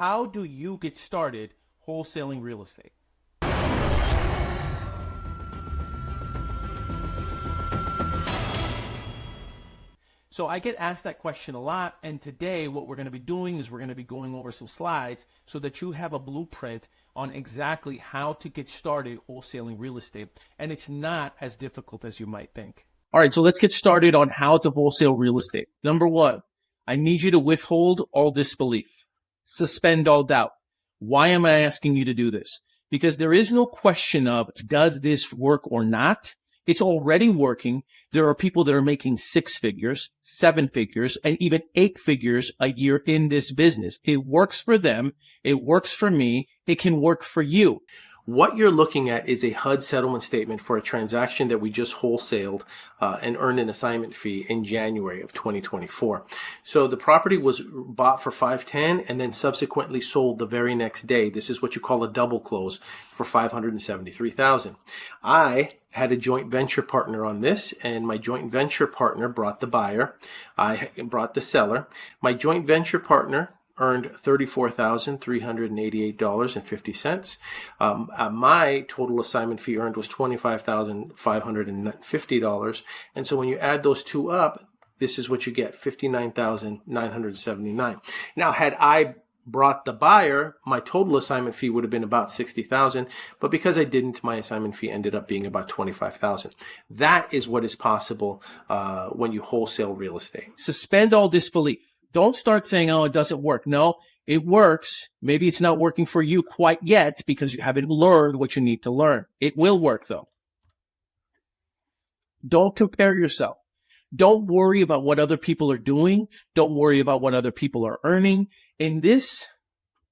How do you get started wholesaling real estate? So I get asked that question a lot, and today what we're going to be doing is we're going to be going over some slides so that you have a blueprint on exactly how to get started wholesaling real estate, and it's not as difficult as you might think. All right, so let's get started on how to wholesale real estate. Number one, I need you to withhold all disbelief. Suspend all doubt. Why am I asking you to do this? Because there is no question of, does this work or not? It's already working. There are people that are making 6 figures, 7 figures, and even 8 figures a year in this business. It works for them. It works for me. It can work for you. What you're looking at is a HUD settlement statement for a transaction that we just wholesaled and earned an assignment fee in January of 2024. So the property was bought for $510 and then subsequently sold the very next day. This is what you call a double close for $573,000. I had a joint venture partner on this, and my joint venture partner brought the buyer. I brought the seller. My joint venture partner earned $34,388.50. My total assignment fee earned was $25,550. And so when you add those two up, this is what you get, $59,979. Now, had I brought the buyer, my total assignment fee would have been about $60,000, but because I didn't, my assignment fee ended up being about $25,000. That is what is possible when you wholesale real estate. Suspend all disbelief. Don't start saying, oh, it doesn't work. No, it works. Maybe it's not working for you quite yet because you haven't learned what you need to learn. It will work, though. Don't compare yourself. Don't worry about what other people are doing. Don't worry about what other people are earning. In this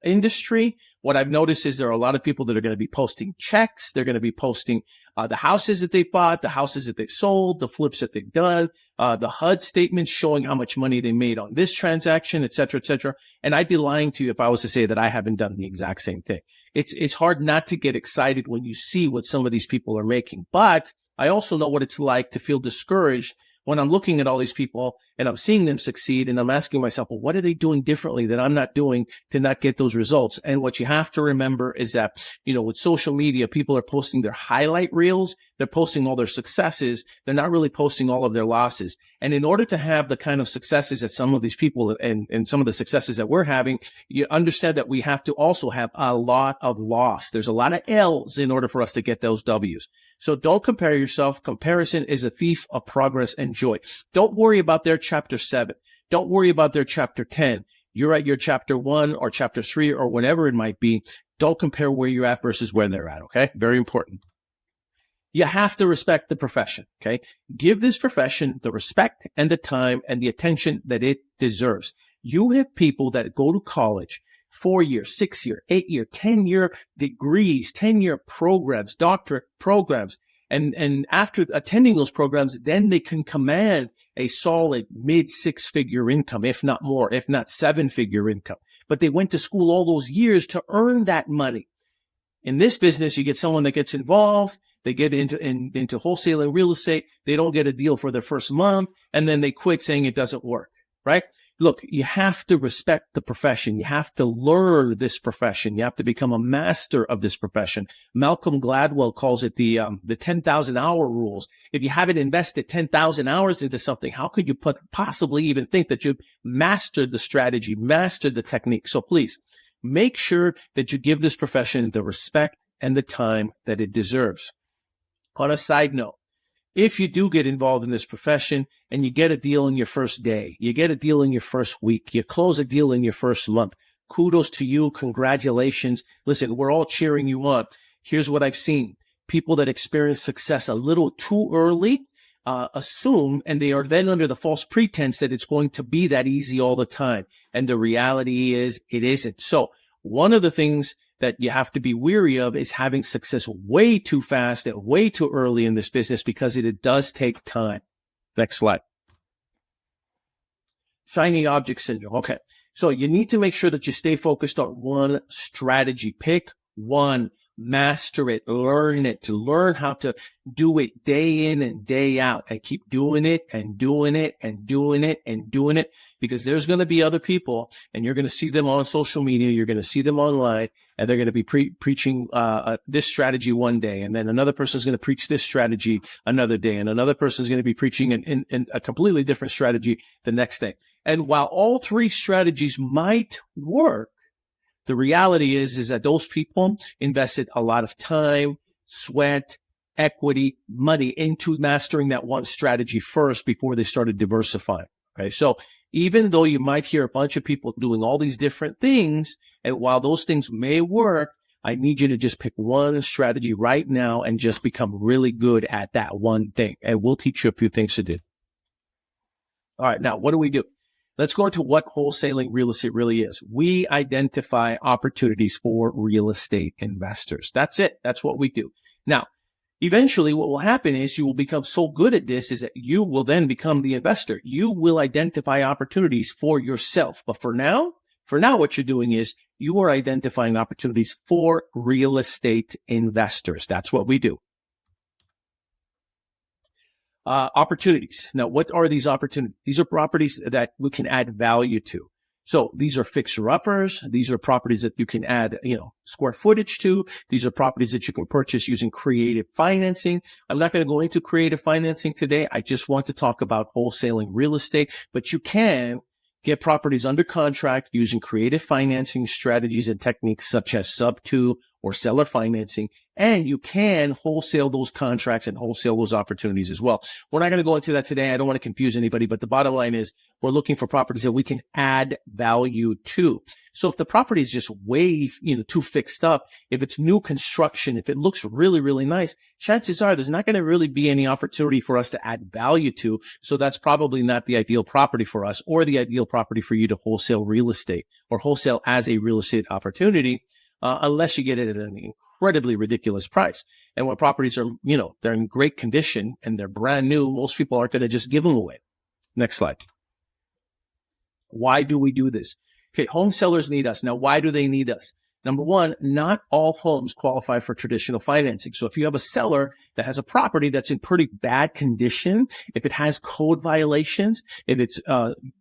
industry, what I've noticed is there are a lot of people that are going to be posting checks. They're going to be posting the houses that they bought, the houses that they've sold, the flips that they've done, the HUD statements showing how much money they made on this transaction, et cetera, et cetera. And I'd be lying to you if I was to say that I haven't done the exact same thing. It's hard not to get excited when you see what some of these people are making. But I also know what it's like to feel discouraged when I'm looking at all these people and I'm seeing them succeed and I'm asking myself, well, what are they doing differently that I'm not doing to not get those results? And what you have to remember is that, with social media, people are posting their highlight reels. They're posting all their successes. They're not really posting all of their losses. And in order to have the kind of successes that some of these people and some of the successes that we're having, you understand that we have to also have a lot of loss. There's a lot of L's in order for us to get those W's. So don't compare yourself. Comparison is a thief of progress and joy. Don't worry about their chapter 7. Don't worry about their chapter 10. You're at your chapter 1 or chapter 3 or whatever it might be. Don't compare where you're at versus where they're at, okay? Very important. You have to respect the profession, okay? Give this profession the respect and the time and the attention that it deserves. You have people that go to college, 4-year, 6-year, 8-year, 10-year degrees, 10-year programs, doctorate programs. And after attending those programs, then they can command a solid mid 6-figure income, if not more, if not 7-figure income. But they went to school all those years to earn that money. In this business, you get someone that gets involved. They get into wholesaling real estate. They don't get a deal for their first month, and then they quit saying it doesn't work, right? Look, you have to respect the profession. You have to learn this profession. You have to become a master of this profession. Malcolm Gladwell calls it the 10,000 hour rules. If you haven't invested 10,000 hours into something, how could you possibly even think that you've mastered the strategy, mastered the technique? So please make sure that you give this profession the respect and the time that it deserves. On a side note, if you do get involved in this profession and you get a deal in your first day, you get a deal in your first week, you close a deal in your first month, kudos to you. Congratulations. Listen, we're all cheering you on. Here's what I've seen. People that experience success a little too early assume, and they are then under the false pretense that it's going to be that easy all the time. And the reality is it isn't. So one of the things that you have to be weary of is having success way too fast and way too early in this business because it does take time. Next slide. Shiny object syndrome. Okay. So you need to make sure that you stay focused on one strategy. Pick one, master it, learn it, to learn how to do it day in and day out and keep doing it and doing it and doing it and doing it. because there's going to be other people, and you're going to see them on social media. You're going to see them online, and they're going to be preaching this strategy one day, and then another person's going to preach this strategy another day, and another person's going to be preaching in a completely different strategy the next day. And while all three strategies might work, the reality is that those people invested a lot of time, sweat, equity, money into mastering that one strategy first before they started diversifying. Okay. So even though you might hear a bunch of people doing all these different things, and while those things may work, I need you to just pick one strategy right now and just become really good at that one thing. And we'll teach you a few things to do. All right. Now, what do? Let's go into what wholesaling real estate really is. We identify opportunities for real estate investors. That's it. That's what we do. Now, eventually what will happen is you will become so good at this is that you will then become the investor. You will identify opportunities for yourself. But for now, what you're doing is you are identifying opportunities for real estate investors. That's what we do. Opportunities. Now, what are these opportunities? These are properties that we can add value to. So these are fixer-uppers. These are properties that you can add, square footage to. These are properties that you can purchase using creative financing. I'm not going to go into creative financing today. I just want to talk about wholesaling real estate, but you can get properties under contract using creative financing strategies and techniques such as sub-2 or seller financing. And you can wholesale those contracts and wholesale those opportunities as well. We're not going to go into that today. I don't want to confuse anybody, but the bottom line is we're looking for properties that we can add value to. So if the property is just way, too fixed up, if it's new construction, if it looks really, really nice, chances are there's not going to really be any opportunity for us to add value to. So that's probably not the ideal property for us or the ideal property for you to wholesale real estate or wholesale as a real estate opportunity, unless you get it at an incredibly ridiculous price. And when properties are, they're in great condition and they're brand new, most people aren't going to just give them away. Next slide. Why do we do this? Okay, home sellers need us. Now, why do they need us? Number one, not all homes qualify for traditional financing. So if you have a seller that has a property that's in pretty bad condition, if it has code violations, if it's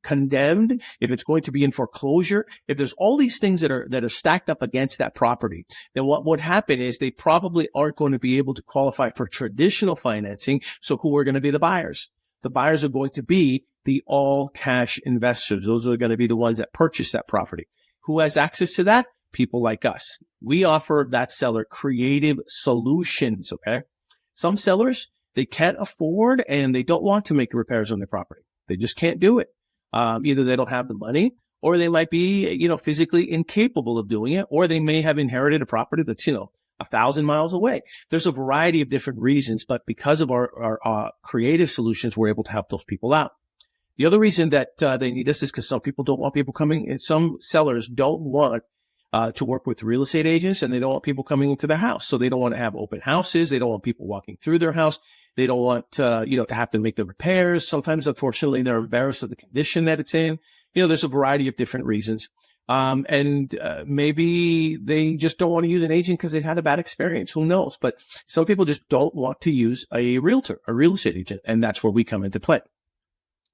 condemned, if it's going to be in foreclosure, if there's all these things that are stacked up against that property, then what would happen is they probably aren't going to be able to qualify for traditional financing. So who are going to be the buyers? The buyers are going to be the all cash investors. Those are going to be the ones that purchase that property. Who has access to that? People like us. We offer that seller creative solutions. Okay. Some sellers, they can't afford and they don't want to make repairs on their property. They just can't do it. Either they don't have the money or they might be, physically incapable of doing it, or they may have inherited a property that's, 1,000 miles away. There's a variety of different reasons, but because of our creative solutions, we're able to help those people out. The other reason that they need us is because some people don't want people coming, and some sellers don't want to work with real estate agents, and they don't want people coming into the house. So they don't want to have open houses. They don't want people walking through their house. They don't want, to have to make the repairs. Sometimes, unfortunately, they're embarrassed of the condition that it's in. There's a variety of different reasons. Maybe they just don't want to use an agent because they've had a bad experience. Who knows? But some people just don't want to use a realtor, a real estate agent. And that's where we come into play.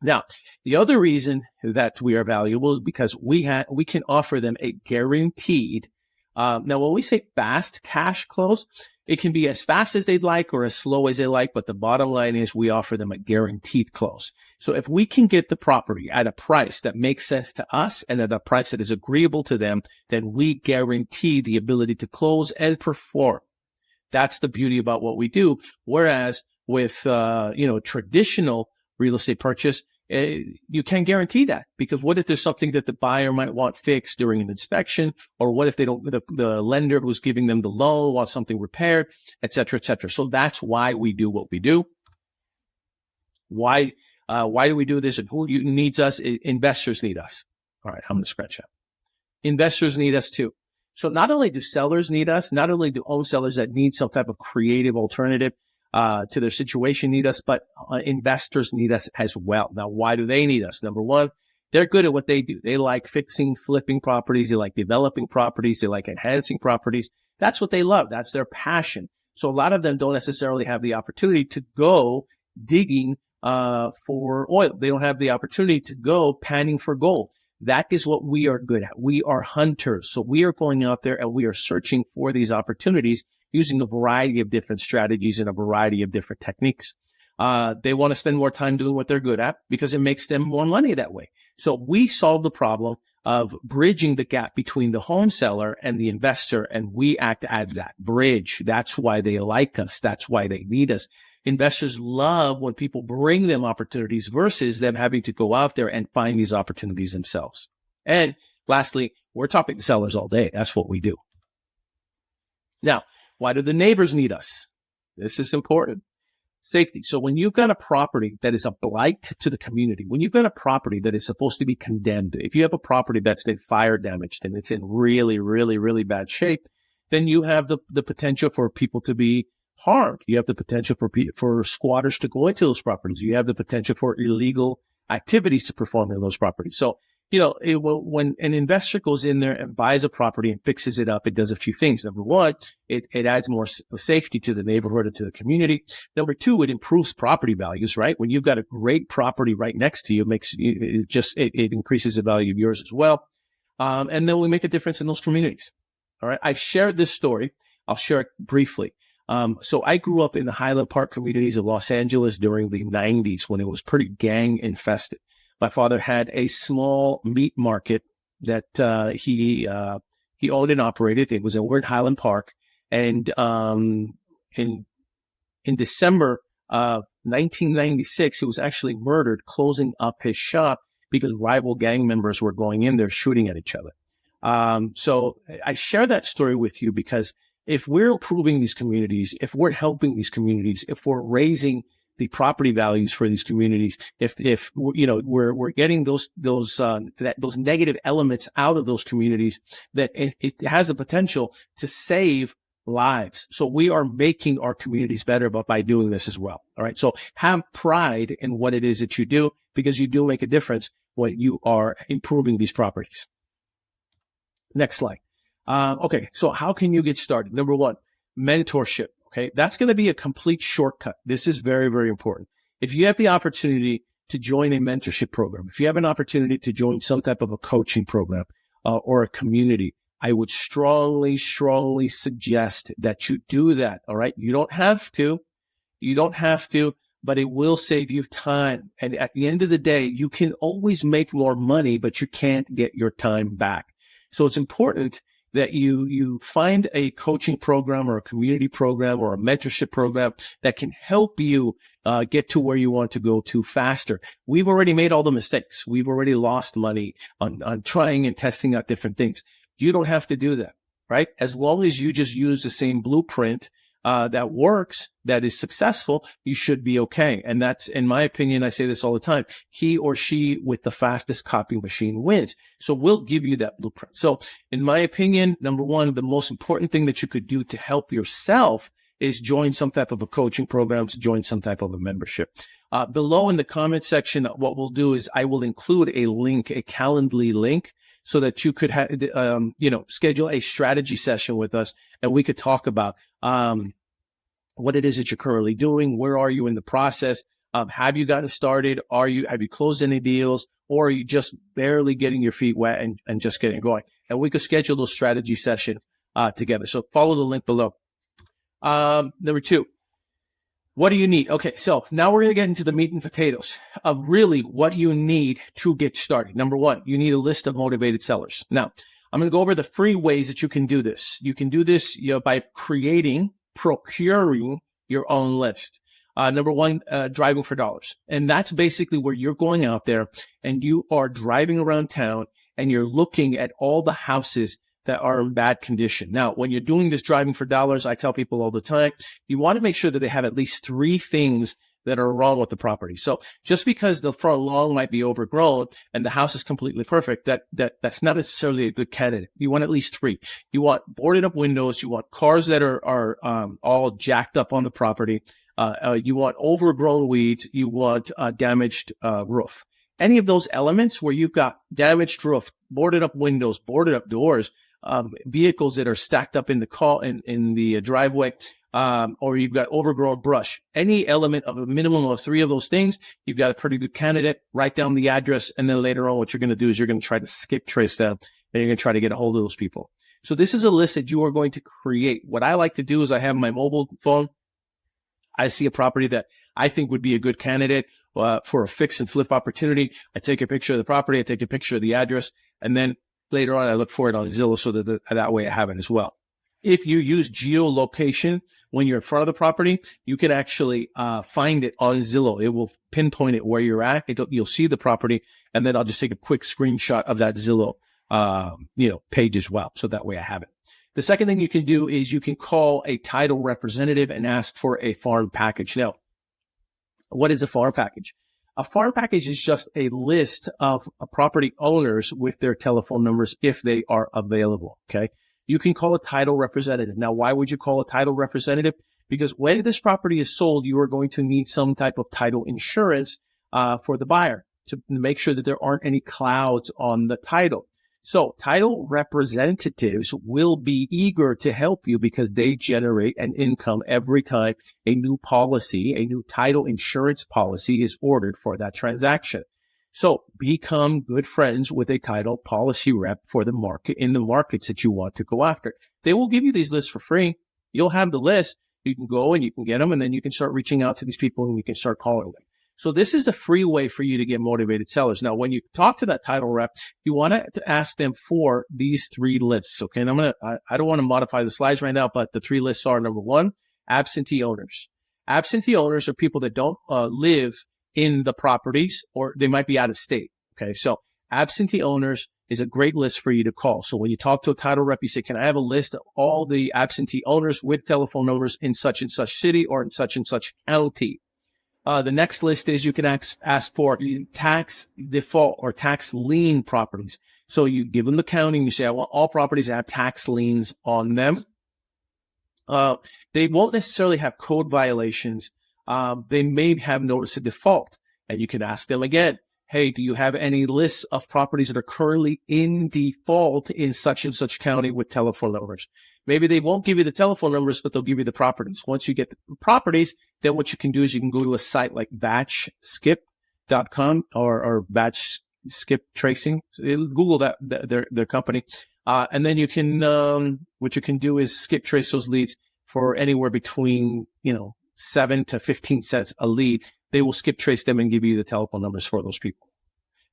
Now, the other reason that we are valuable is because we can offer them a guaranteed. Now, when we say fast cash close, it can be as fast as they'd like or as slow as they like. But the bottom line is we offer them a guaranteed close. So if we can get the property at a price that makes sense to us and at a price that is agreeable to them, then we guarantee the ability to close and perform. That's the beauty about what we do. Whereas with, traditional real estate purchase, you can't guarantee that, because what if there's something that the buyer might want fixed during an inspection, or what if the lender who's giving them the loan wants something repaired, et cetera, et cetera. So that's why we do what we do. Why do we do this, and who needs us? Investors need us. All right, I'm going to scratch that. Investors need us too. So not only do sellers need us, not only do home sellers that need some type of creative alternative to their situation need us, but investors need us as well. Now, why do they need us? Number one, they're good at what they do. They like fixing, flipping properties. They like developing properties. They like enhancing properties. That's what they love. That's their passion. So a lot of them don't necessarily have the opportunity to go digging for oil. They don't have the opportunity to go panning for gold. That is what we are good at. We are hunters. So we are going out there and we are searching for these opportunities using a variety of different strategies and a variety of different techniques. They want to spend more time doing what they're good at because it makes them more money that way. So we solve the problem of bridging the gap between the home seller and the investor, and we act as that bridge. That's why they like us. That's why they need us. Investors love when people bring them opportunities versus them having to go out there and find these opportunities themselves. And lastly, we're talking to sellers all day. That's what we do. Now, why do the neighbors need us? This is important. Safety. So when you've got a property that is a blight to the community, when you've got a property that is supposed to be condemned, if you have a property that's been fire damaged and it's in really, really, really bad shape, then you have the potential for people to be harmed. You have the potential for squatters to go into those properties. You have the potential for illegal activities to perform in those properties. So, when an investor goes in there and buys a property and fixes it up, it does a few things. Number one, it adds more safety to the neighborhood and to the community. Number two, it improves property values, right? When you've got a great property right next to you, it increases the value of yours as well. And then we make a difference in those communities. All right. I've shared this story. I'll share it briefly. So I grew up in the Highland Park communities of Los Angeles during the 90s when it was pretty gang infested. My father had a small meat market that he owned and operated. It was over in Highland Park. And in December of 1996, he was actually murdered closing up his shop because rival gang members were going in there shooting at each other. So I share that story with you because if we're improving these communities, if we're helping these communities, if we're raising the property values for these communities, if we're getting those negative elements out of those communities, that it has a potential to save lives. So we are making our communities better, but by doing this as well. All right. So have pride in what it is that you do, because you do make a difference when you are improving these properties. Next slide. Okay. So how can you get started? Number one, mentorship. Okay. That's going to be a complete shortcut. This is very, very important. If you have the opportunity to join a mentorship program, if you have an opportunity to join some type of a coaching program, or a community, I would strongly, strongly suggest that you do that. All right. You don't have to, but it will save you time. And at the end of the day, you can always make more money, but you can't get your time back. So it's important that you find a coaching program or a community program or a mentorship program that can help you get to where you want to go to faster. We've already made all the mistakes. We've already lost money on trying and testing out different things. You don't have to do that, right? As long as you just use the same blueprint that works, that is successful, you should be okay. And that's, in my opinion, I say this all the time, he or she with the fastest copy machine wins. So we'll give you that blueprint. So in my opinion, number one, the most important thing that you could do to help yourself is join some type of a coaching program, to join some type of a membership. Below in the comment section, what we'll do is I will include a link, a Calendly link, so that you could schedule a strategy session with us, and we could talk about what it is that you're currently doing. Where are you in the process? Have you gotten started? Have you closed any deals, or are you just barely getting your feet wet and just getting going? And we could schedule those strategy sessions together. So follow the link below. Number two, what do you need? Okay, so now we're going to get into the meat and potatoes of really what you need to get started. Number one, you need a list of motivated sellers. Now, I'm going to go over the free ways that you can do this. You can do this by procuring your own list. Number one, driving for dollars. And that's basically where you're going out there and you are driving around town and you're looking at all the houses that are in bad condition. Now, when you're doing this driving for dollars, I tell people all the time, you want to make sure that they have at least 3 things that are wrong with the property. So just because the front lawn might be overgrown and the house is completely perfect, that's not necessarily a good candidate. You want at least 3. You want boarded up windows. You want cars that are all jacked up on the property. You want overgrown weeds. You want damaged roof. Any of those elements where you've got damaged roof, boarded up windows, boarded up doors, vehicles that are stacked up in the driveway, or you've got overgrown brush, any element of a minimum of 3 of those things, you've got a pretty good candidate. Write down the address. And then later on, what you're going to do is you're going to try to skip trace them, and you're going to try to get a hold of those people. So this is a list that you are going to create. What I like to do is I have my mobile phone. I see a property that I think would be a good candidate for a fix and flip opportunity. I take a picture of the property. I take a picture of the address. And then later on, I look for it on Zillow so that way I have it as well. If you use geolocation when you're in front of the property, you can actually find it on Zillow. It will pinpoint it where you're at. You'll see the property. And then I'll just take a quick screenshot of that Zillow page as well. So that way I have it. The second thing you can do is you can call a title representative and ask for a farm package. Now, what is a farm package? A farm package is just a list of property owners with their telephone numbers if they are available. Okay. You can call a title representative. Now, why would you call a title representative? Because when this property is sold, you are going to need some type of title insurance for the buyer to make sure that there aren't any clouds on the title. So title representatives will be eager to help you because they generate an income every time a new policy, a new title insurance policy is ordered for that transaction. So become good friends with a title policy rep for the market in the markets that you want to go after. They will give you these lists for free. You'll have the list. You can go and you can get them, and then you can start reaching out to these people and you can start calling them. So this is a free way for you to get motivated sellers. Now, when you talk to that title rep, you want to ask them for these 3 lists. Okay. And I don't want to modify the slides right now, but the 3 lists are: number 1, absentee owners. Absentee owners are people that don't live in the properties, or they might be out of state. Okay. So absentee owners is a great list for you to call. So when you talk to a title rep, you say, can I have a list of all the absentee owners with telephone numbers in such and such city or in such and such county? The next list is you can ask for tax default or tax lien properties. So you give them the county and you say, I want all properties that have tax liens on them. They won't necessarily have code violations. They may have notice of default, and you can ask them again, hey, do you have any lists of properties that are currently in default in such and such county with telephone numbers? Maybe they won't give you the telephone numbers, but they'll give you the properties. Once you get the properties, then what you can do is you can go to a site like batchskip.com or batch skip tracing. Google that, their company. And then you can, what you can do is skip trace those leads for anywhere between, 7 to 15 cents a lead. They will skip trace them and give you the telephone numbers for those people.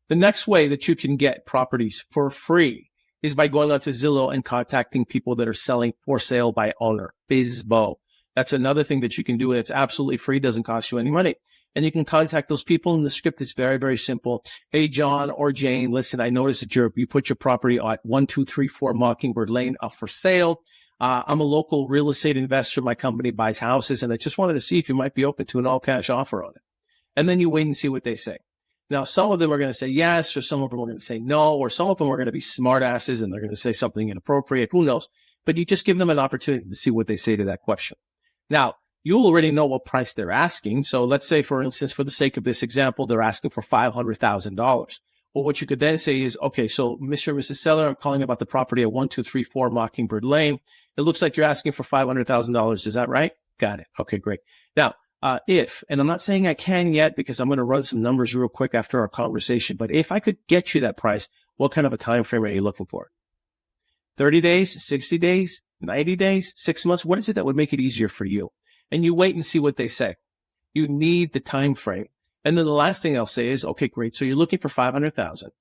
The next way that you can get properties for free is by going onto Zillow and contacting people that are selling for sale by owner, BizBo. That's another thing that you can do, and it's absolutely free, doesn't cost you any money. And you can contact those people, and the script is very, very simple. Hey, John or Jane, listen, I noticed that you put your property at 1234 Mockingbird Lane up for sale. I'm a local real estate investor. My company buys houses, and I just wanted to see if you might be open to an all-cash offer on it. And then you wait and see what they say. Now, some of them are going to say yes, or some of them are going to say no, or some of them are going to be smart asses and they're going to say something inappropriate. Who knows? But you just give them an opportunity to see what they say to that question. Now, you already know what price they're asking. So let's say, for instance, for the sake of this example, they're asking for $500,000. Well, what you could then say is, okay, so Mr. and Mrs. Seller, I'm calling about the property at 1234 Mockingbird Lane. It looks like you're asking for $500,000. Is that right? Got it. Okay, great. Now, and I'm not saying I can yet because I'm going to run some numbers real quick after our conversation, but if I could get you that price, what kind of a time frame are you looking for? 30 days, 60 days, 90 days, 6 months? What is it that would make it easier for you? And you wait and see what they say. You need the time frame. And then the last thing I'll say is, okay, great. So you're looking for 500,000.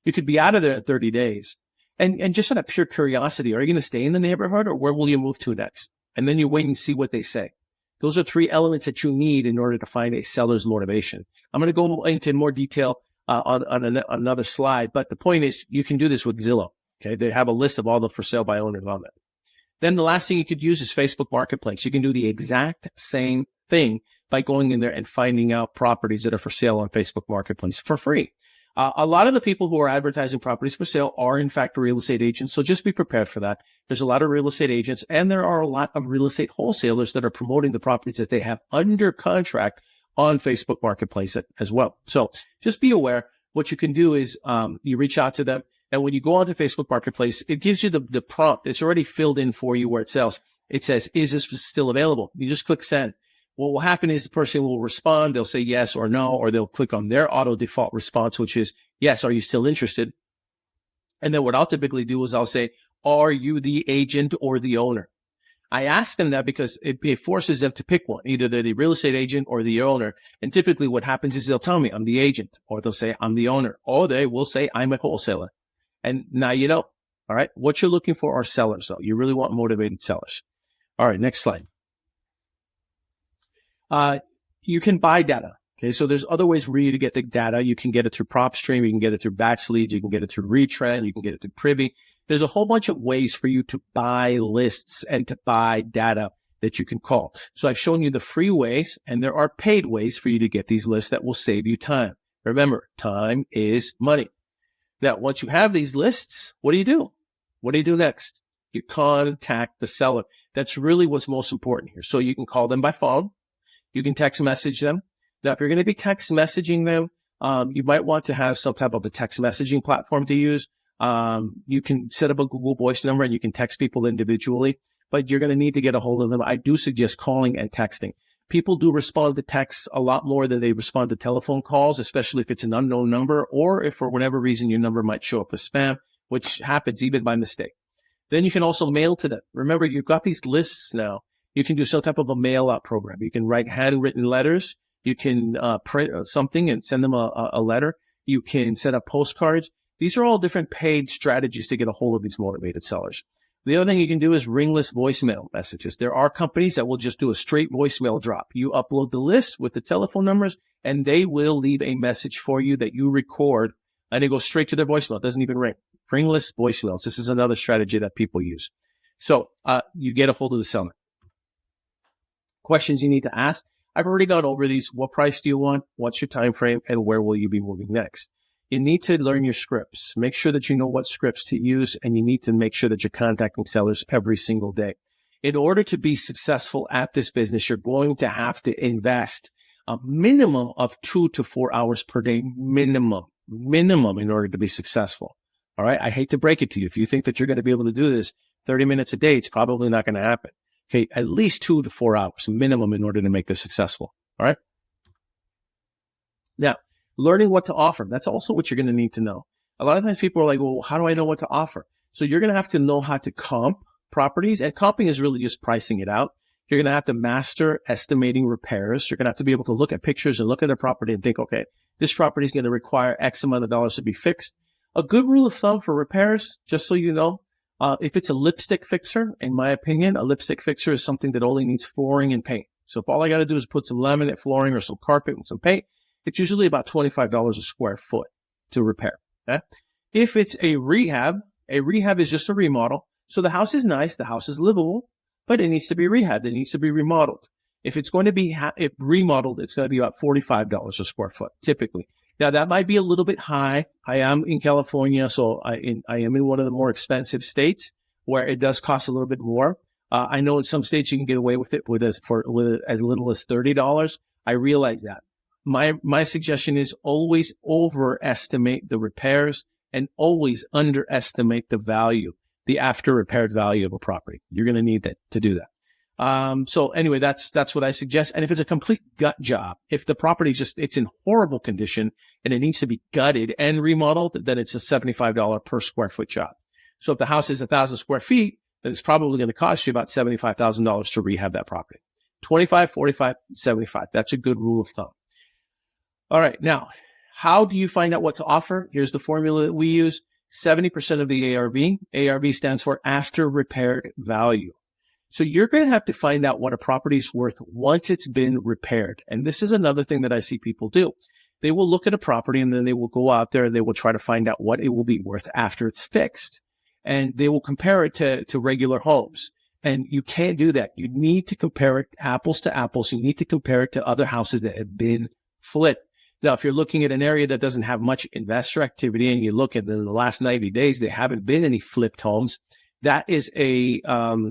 You could be out of there in 30 days. And just out of pure curiosity, are you going to stay in the neighborhood or where will you move to next? And then you wait and see what they say. Those are 3 elements that you need in order to find a seller's motivation. I'm going to go into more detail on another slide, but the point is you can do this with Zillow. Okay, they have a list of all the for sale by owners on that. Then the last thing you could use is Facebook Marketplace. You can do the exact same thing by going in there and finding out properties that are for sale on Facebook Marketplace for free. A lot of the people who are advertising properties for sale are in fact real estate agents. So just be prepared for that. There's a lot of real estate agents and there are a lot of real estate wholesalers that are promoting the properties that they have under contract on Facebook Marketplace as well. So just be aware. What you can do is, you reach out to them. And when you go onto Facebook Marketplace, it gives you the prompt. It's already filled in for you where it says, It says, is this still available? You just click send. What will happen is the person will respond. They'll say yes or no, or they'll click on their auto default response, which is, yes, are you still interested? And then what I'll typically do is I'll say, are you the agent or the owner? I ask them that because it forces them to pick one, either they're the real estate agent or the owner. And typically what happens is they'll tell me I'm the agent, or they'll say I'm the owner, or they will say I'm a wholesaler. And now you know, all right, what you're looking for are sellers, though. You really want motivated sellers. All right, next slide. You can buy data. Okay, so there's other ways for you to get the data. You can get it through PropStream, you can get it through Backleads, you can get it through Retrend, you can get it through Privy. There's a whole bunch of ways for you to buy lists and to buy data that you can call. So I've shown you the free ways, and there are paid ways for you to get these lists that will save you time. Remember, time is money. Now, once you have these lists, what do you do? What do you do next? You contact the seller. That's really what's most important here. So you can call them by phone. You can text message them. Now, if you're going to be text messaging them, you might want to have some type of a text messaging platform to use. You can set up a Google Voice number and you can text people individually, but you're going to need to get a hold of them. I do suggest calling and texting. People do respond to texts a lot more than they respond to telephone calls, especially if it's an unknown number, or if for whatever reason your number might show up as spam, which happens even by mistake. Then you can also mail to them. Remember, you've got these lists now. You can do some type of a mail out program. You can write handwritten letters. You can print something and send them a letter. You can set up postcards. These are all different paid strategies to get a hold of these motivated sellers. The other thing you can do is ringless voicemail messages. There are companies that will just do a straight voicemail drop. You upload the list with the telephone numbers, and they will leave a message for you that you record, and it goes straight to their voicemail. It doesn't even ring. Ringless voicemails. This is another strategy that people use. So you get a hold of the seller. Questions you need to ask. I've already gone over these. What price do you want? What's your time frame? And where will you be moving next? You need to learn your scripts. Make sure that you know what scripts to use, and you need to make sure that you're contacting sellers every single day. In order to be successful at this business, you're going to have to invest a minimum of 2 to 4 hours per day, minimum in order to be successful. All right. I hate to break it to you. If you think that you're going to be able to do this 30 minutes a day, it's probably not going to happen. Okay. At least 2 to 4 hours minimum in order to make this successful. All right. Now, learning what to offer. That's also what you're going to need to know. A lot of times people are like, well, how do I know what to offer? So you're going to have to know how to comp properties, and comping is really just pricing it out. You're going to have to master estimating repairs. You're going to have to be able to look at pictures and look at a property and think, okay, this property is going to require X amount of dollars to be fixed. A good rule of thumb for repairs, just so you know, if it's a lipstick fixer, in my opinion, a lipstick fixer is something that only needs flooring and paint. So if all I got to do is put some laminate flooring or some carpet and some paint, it's usually about $25 a square foot to repair. Okay? If it's a rehab is just a remodel. So the house is nice, the house is livable, but it needs to be rehabbed. It needs to be remodeled. If it's going to be remodeled, it's going to be about $45 a square foot, typically. Now, that might be a little bit high. I am in California, so I am in one of the more expensive states where it does cost a little bit more. I know in some states you can get away with it with as little as $30. I realize that. My suggestion is always overestimate the repairs and always underestimate the value, the after repaired value of a property. You're going to need that to do that. So anyway, that's what I suggest. And if it's a complete gut job, if the property it's in horrible condition and it needs to be gutted and remodeled, then it's a $75 per square foot job. So if the house is 1,000 square feet, then it's probably going to cost you about $75,000 to rehab that property. 25, 45, 75. That's a good rule of thumb. All right. Now, how do you find out what to offer? Here's the formula that we use. 70% of the ARV. ARV stands for after repaired value. So you're going to have to find out what a property is worth once it's been repaired. And this is another thing that I see people do. They will look at a property and then they will go out there and they will try to find out what it will be worth after it's fixed. And they will compare it to regular homes. And you can't do that. You need to compare it apples to apples. You need to compare it to other houses that have been flipped. Now, if you're looking at an area that doesn't have much investor activity and you look at the last 90 days, there haven't been any flipped homes. That is a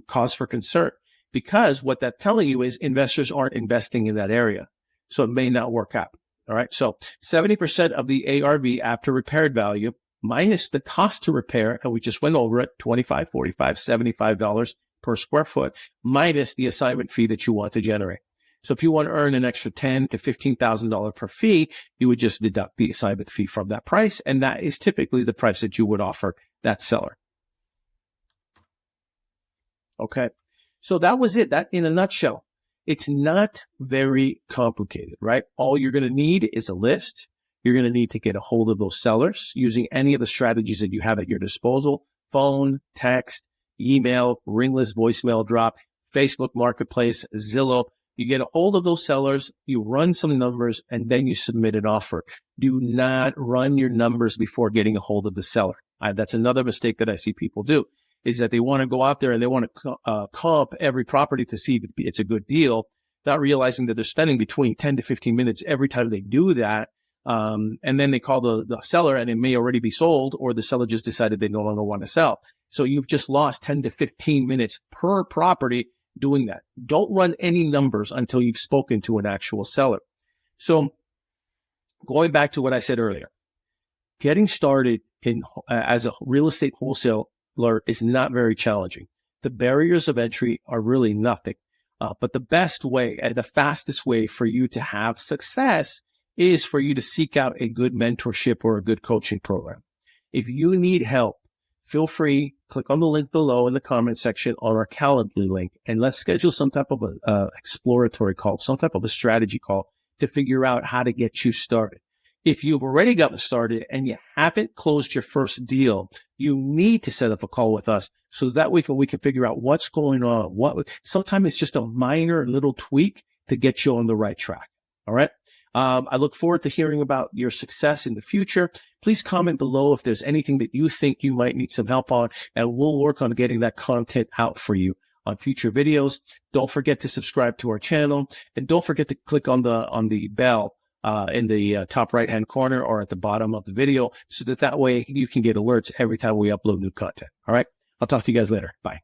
cause for concern, because what that's telling you is investors aren't investing in that area. So it may not work out. All right. So 70% of the ARV after repaired value minus the cost to repair. And we just went over it, $25, $45, $75 per square foot minus the assignment fee that you want to generate. So if you want to earn an extra $10,000 to $15,000 per fee, you would just deduct the assignment fee from that price. And that is typically the price that you would offer that seller. Okay. So that was it. That in a nutshell. It's not very complicated, right? All you're going to need is a list. You're going to need to get a hold of those sellers using any of the strategies that you have at your disposal: phone, text, email, ringless voicemail drop, Facebook Marketplace, Zillow. You get a hold of those sellers, you run some numbers, and then you submit an offer. Do not run your numbers before getting a hold of the seller. That's another mistake that I see people do, is that they want to go out there and they want to comp every property to see if it's a good deal, not realizing that they're spending between 10 to 15 minutes every time they do that. And then they call the seller and it may already be sold, or the seller just decided they no longer want to sell. So you've just lost 10 to 15 minutes per property doing that. Don't run any numbers until you've spoken to an actual seller. So going back to what I said earlier, getting started as a real estate wholesaler is not very challenging. The barriers of entry are really nothing. But the best way and the fastest way for you to have success is for you to seek out a good mentorship or a good coaching program. If you need help, feel free, click on the link below in the comment section on our Calendly link, and let's schedule some type of a exploratory call, some type of a strategy call to figure out how to get you started. If you've already gotten started and you haven't closed your first deal, you need to set up a call with us so that we can figure out what's going on. Sometimes it's just a minor little tweak to get you on the right track. All right. I look forward to hearing about your success in the future. Please comment below if there's anything that you think you might need some help on, and we'll work on getting that content out for you on future videos. Don't forget to subscribe to our channel, and don't forget to click on the bell in the top right-hand corner or at the bottom of the video, so that way you can get alerts every time we upload new content. All right. I'll talk to you guys later. Bye.